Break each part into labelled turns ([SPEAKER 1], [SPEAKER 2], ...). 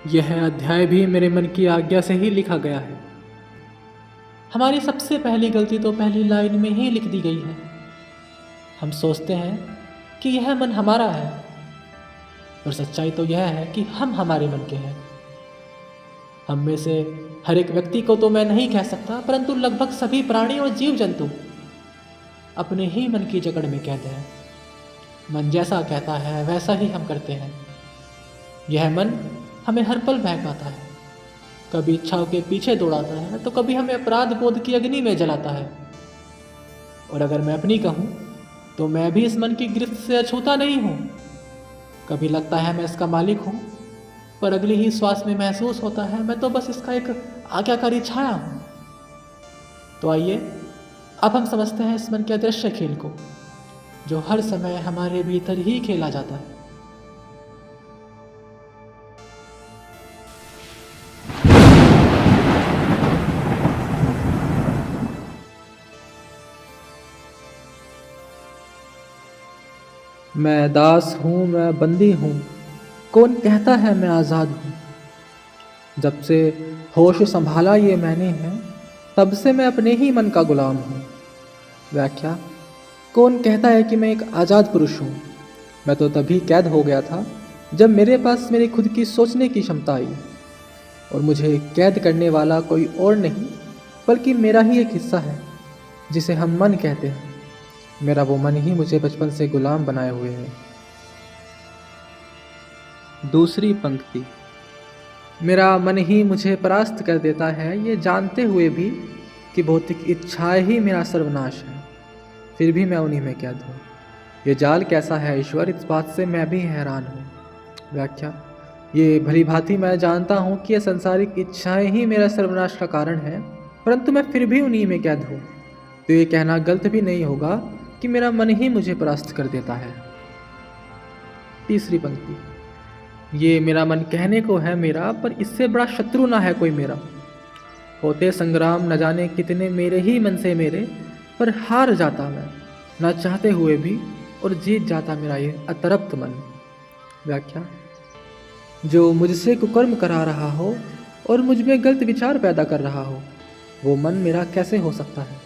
[SPEAKER 1] यह अध्याय भी मेरे मन की आज्ञा से ही लिखा गया है। हमारी सबसे पहली गलती तो पहली लाइन में ही लिख दी गई है। हम सोचते हैं कि यह मन हमारा है, और सच्चाई तो यह है कि हम हमारे मन के हैं। हम में से हर एक व्यक्ति को तो मैं नहीं कह सकता, परंतु लगभग सभी प्राणी और जीव जंतु अपने ही मन की जकड़ में कहते हैं। मन जैसा कहता है वैसा ही हम करते हैं। यह मन हमें हर पल बहकाता है, कभी इच्छाओं के पीछे दौड़ाता है तो कभी हमें अपराध बोध की अग्नि में जलाता है। और अगर मैं अपनी कहूँ तो मैं भी इस मन की गिरफ्त से अछूता नहीं हूँ। कभी लगता है मैं इसका मालिक हूँ, पर अगली ही श्वास में महसूस होता है मैं तो बस इसका एक आज्ञाकारी छाया हूँ। तो आइए अब हम समझते हैं इस मन के अदृश्य खेल को, जो हर समय हमारे भीतर ही खेला जाता है। मैं दास हूँ, मैं बंदी हूँ, कौन कहता है मैं आज़ाद हूँ। जब से होश संभाला ये मैंने है, तब से मैं अपने ही मन का गुलाम हूँ। व्याख्या: कौन कहता है कि मैं एक आज़ाद पुरुष हूँ। मैं तो तभी कैद हो गया था जब मेरे पास मेरी खुद की सोचने की क्षमता आई, और मुझे कैद करने वाला कोई और नहीं बल्कि मेरा ही एक हिस्सा है, जिसे हम मन कहते हैं। मेरा वो मन ही मुझे बचपन से गुलाम बनाए हुए है। दूसरी पंक्ति: मेरा मन ही मुझे परास्त कर देता है, ये जानते हुए भी कि भौतिक इच्छाएं ही मेरा सर्वनाश है, फिर भी मैं उन्हीं में कैद हूँ। ये जाल कैसा है ईश्वर, इस बात से मैं भी हैरान हूँ। व्याख्या: ये भली भांति मैं जानता हूँ कि ये संसारिक इच्छाएं ही मेरा सर्वनाश का कारण है, परंतु मैं फिर भी उन्हीं में कैद हूँ। तो ये कहना गलत भी नहीं होगा कि मेरा मन ही मुझे परास्त कर देता है। तीसरी पंक्ति: ये मेरा मन कहने को है मेरा, पर इससे बड़ा शत्रु ना है कोई मेरा। होते संग्राम न जाने कितने मेरे ही मन से मेरे, पर हार जाता मैं ना चाहते हुए भी, और जीत जाता मेरा ये अतरप्त मन। व्याख्या: जो मुझसे कुकर्म करा रहा हो और मुझ में गलत विचार पैदा कर रहा हो, वो मन मेरा कैसे हो सकता है।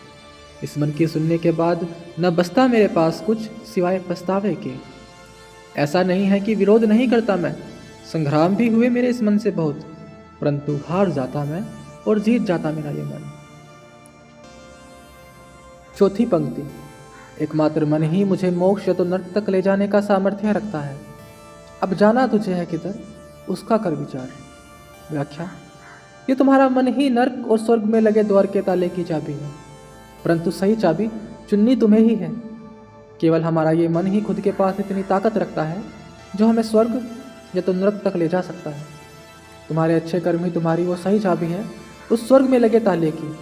[SPEAKER 1] इस मन की सुनने के बाद न बचता मेरे पास कुछ सिवाय पछतावे के। ऐसा नहीं है कि विरोध नहीं करता मैं, संग्राम भी हुए मेरे इस मन से बहुत, परंतु हार जाता मैं और जीत जाता मेरा ये मन। चौथी पंक्ति: एकमात्र मन ही मुझे मोक्ष या तो नर्क तक ले जाने का सामर्थ्य रखता है। अब जाना तुझे है किधर, उसका कर विचार। व्याख्या: ये तुम्हारा मन ही नर्क और स्वर्ग में लगे द्वार के ताले की चाबी है, परंतु सही चाबी चुननी तुम्हें ही है। केवल हमारा ये मन ही खुद के पास इतनी ताकत रखता है जो हमें स्वर्ग या तो नरक तक ले जा सकता है। तुम्हारे अच्छे कर्म ही तुम्हारी वो सही चाबी है उस स्वर्ग में लगे ताले की।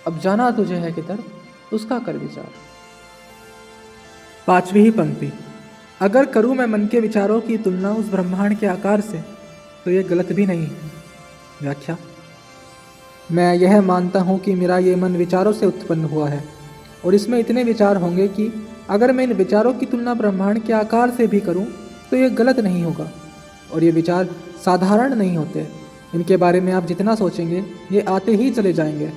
[SPEAKER 1] अब जाना तुझे है किधर, उसका कर विचार। पांचवी ही पंक्ति: अगर करूँ मैं मन के विचारों की तुलना उस ब्रह्मांड के आकार से, तो ये गलत भी नहीं है। व्याख्या: मैं यह मानता हूँ कि मेरा ये मन विचारों से उत्पन्न हुआ है, और इसमें इतने विचार होंगे कि अगर मैं इन विचारों की तुलना ब्रह्मांड के आकार से भी करूँ तो ये गलत नहीं होगा। और ये विचार साधारण नहीं होते, इनके बारे में आप जितना सोचेंगे ये आते ही चले जाएंगे।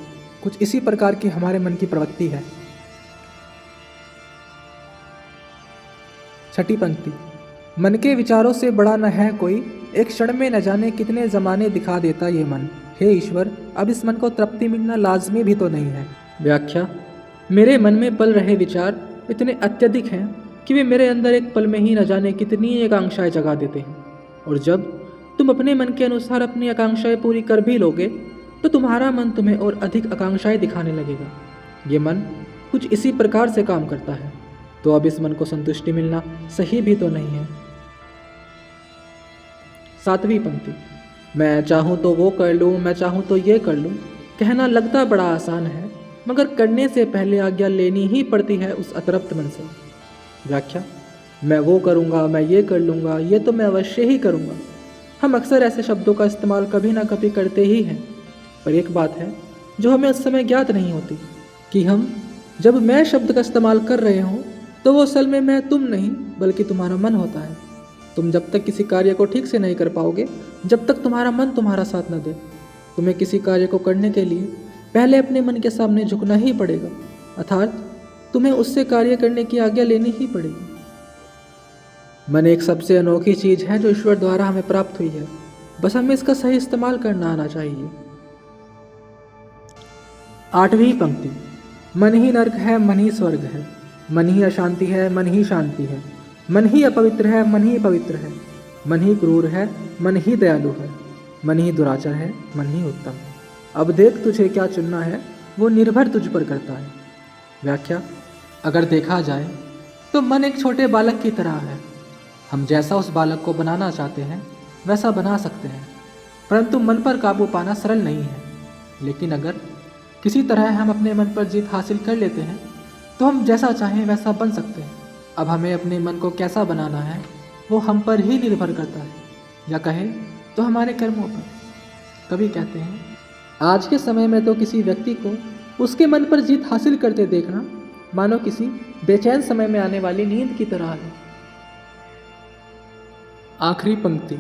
[SPEAKER 1] कुछ इसी प्रकार की हमारे मन की प्रवृत्ति है। छठी पंक्ति: मन के विचारों से बड़ा न है कोई, एक क्षण में न जाने कितने ज़माने दिखा देता ये मन। हे ईश्वर, अब इस मन को तृप्ति मिलना लाजमी भी तो नहीं है। व्याख्या: मेरे मन में पल रहे विचार इतने अत्यधिक हैं कि वे मेरे अंदर एक पल में ही न जाने कितनी आकांक्षाएं जगा देते हैं, और जब तुम अपने मन के अनुसार अपनी आकांक्षाएं पूरी कर भी लोगे तो तुम्हारा मन तुम्हें और अधिक आकांक्षाएं दिखाने लगेगा। ये मन कुछ इसी प्रकार से काम करता है। तो अब इस मन को संतुष्टि मिलना सही भी तो नहीं है। सातवीं पंक्ति: मैं चाहूँ तो वो कर लूँ, मैं चाहूँ तो ये कर लूँ। कहना लगता बड़ा आसान है, मगर करने से पहले आज्ञा लेनी ही पड़ती है उस अतृप्त मन से। व्याख्या: मैं वो करूँगा, मैं ये कर लूँगा, ये तो मैं अवश्य ही करूँगा। हम अक्सर ऐसे शब्दों का इस्तेमाल कभी ना कभी करते ही हैं, पर एक बात है जो हमें उस समय ज्ञात नहीं होती कि हम जब मैं शब्द का इस्तेमाल कर रहे हों तो वो असल में मैं तुम नहीं बल्कि तुम्हारा मन होता है। तुम जब तक किसी कार्य को ठीक से नहीं कर पाओगे, जब तक तुम्हारा मन तुम्हारा साथ न दे। तुम्हें किसी कार्य को करने के लिए पहले अपने मन के सामने झुकना ही पड़ेगा, अर्थात तुम्हें उससे कार्य करने की आज्ञा लेनी ही पड़ेगी। मन एक सबसे अनोखी चीज़ है जो ईश्वर द्वारा हमें प्राप्त हुई है, बस हमें इसका सही इस्तेमाल करना आना चाहिए। 8वीं पंक्ति। मन ही नर्क है, मन ही स्वर्ग है, मन ही अशांति है, मन ही शांति है, मन ही अपवित्र है, मन ही पवित्र है, मन ही क्रूर है, मन ही दयालु है, मन ही दुराचार है, मन ही उत्तम है। अब देख तुझे क्या चुनना है, वो निर्भर तुझ पर करता है। व्याख्या। अगर देखा जाए तो मन एक छोटे बालक की तरह है। हम जैसा उस बालक को बनाना चाहते हैं वैसा बना सकते हैं, परंतु मन पर काबू पाना सरल नहीं है। लेकिन अगर किसी तरह हम अपने मन पर जीत हासिल कर लेते हैं तो हम जैसा चाहें वैसा बन सकते हैं। अब हमें अपने मन को कैसा बनाना है वो हम पर ही निर्भर करता है, या कहें तो हमारे कर्मों पर। कवि कहते हैं, आज के समय में तो किसी व्यक्ति को उसके मन पर जीत हासिल करते देखना मानो किसी बेचैन समय में आने वाली नींद की तरह है। आखिरी पंक्ति।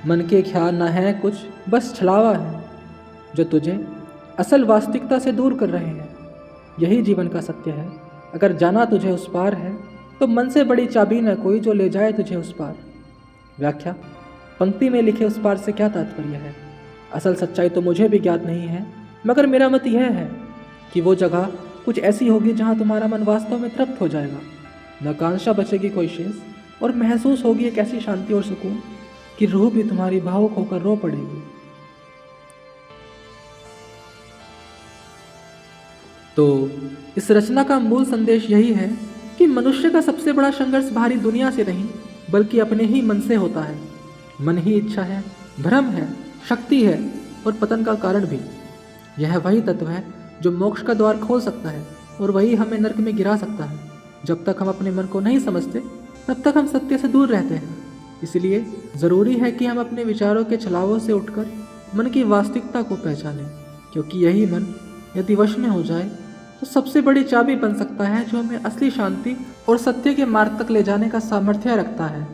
[SPEAKER 1] मन के ख्याल न है कुछ, बस छलावा है, जो तुझे असल वास्तविकता से दूर कर रहे हैं। यही जीवन का सत्य है। अगर जाना तुझे उस पार है तो मन से बड़ी चाबी न कोई जो ले जाए तुझे उस पार। व्याख्या। पंक्ति में लिखे उस पार से क्या तात्पर्य है? असल सच्चाई तो मुझे भी ज्ञात नहीं है, मगर मेरा मत यह है कि वो जगह कुछ ऐसी होगी जहाँ तुम्हारा मन वास्तव में तृप्त हो जाएगा, न कांक्षा बचेगी कोई शेष, और महसूस होगी एक ऐसी शांति और सुकून कि रूह भी तुम्हारी भावुक होकर रो पड़ेगी। तो इस रचना का मूल संदेश यही है कि मनुष्य का सबसे बड़ा संघर्ष बाहरी दुनिया से नहीं बल्कि अपने ही मन से होता है। मन ही इच्छा है, भ्रम है, शक्ति है और पतन का कारण भी। यह वही तत्व है जो मोक्ष का द्वार खोल सकता है और वही हमें नरक में गिरा सकता है। जब तक हम अपने मन को नहीं समझते तब तक हम सत्य से दूर रहते हैं। इसलिए ज़रूरी है कि हम अपने विचारों के छलावों से उठकर मन की वास्तविकता को पहचानें, क्योंकि यही मन यदि वश में हो जाए तो सबसे बड़ी चाबी बन सकता है जो हमें असली शांति और सत्य के मार्ग तक ले जाने का सामर्थ्य रखता है।